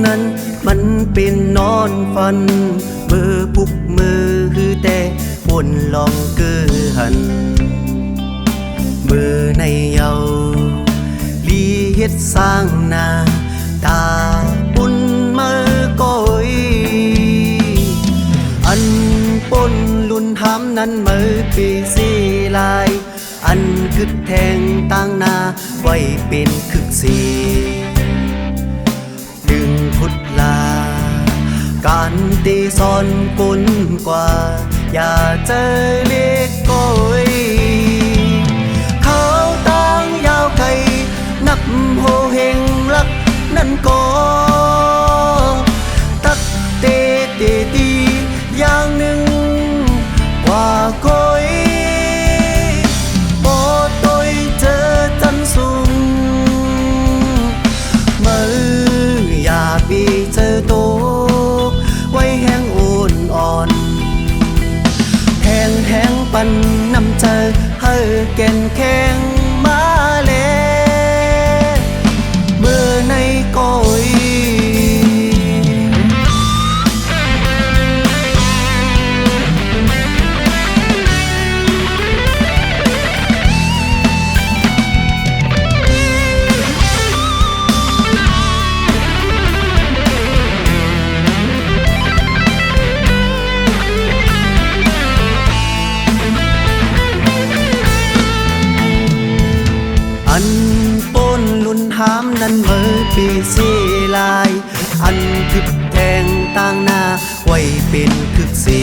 นั้นมันเป็นนอนฝันมือพุกมือคือแต่วนลองเกือหันมือในเยาลีเฮ็ดสร้างนาตาปุ่นมือก้อยอันปนลุนทำนั้นมือปีสีลายอันคึดแทงตั้งนาไว้เป็นคึกสีดึงพุทธลาการตีซอนกุนกว่าอย่าเจอเล็กก้อยเขาตั้งยาวไกลนับโหเฮงรักนั่นก็ตักเตเตตีอย่างหนึ่งกว่าก้อยบ่ต้อยเจอจันสูงมืออย่าปีเจอโตไว้แห้งอุ่นอ่อนแห้งปันน้ำเจอเฮ้อแก่นแข็งมาแล้วเมื่อในก้อยอันปนลุนหามนั้นมือปีสีลายอันคึกแทงต่างหน้าไว้เป็นคึกสี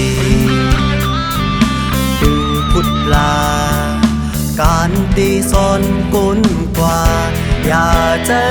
ดึงพุทธลาการตีซอนกุนกว่าอย่าเจอ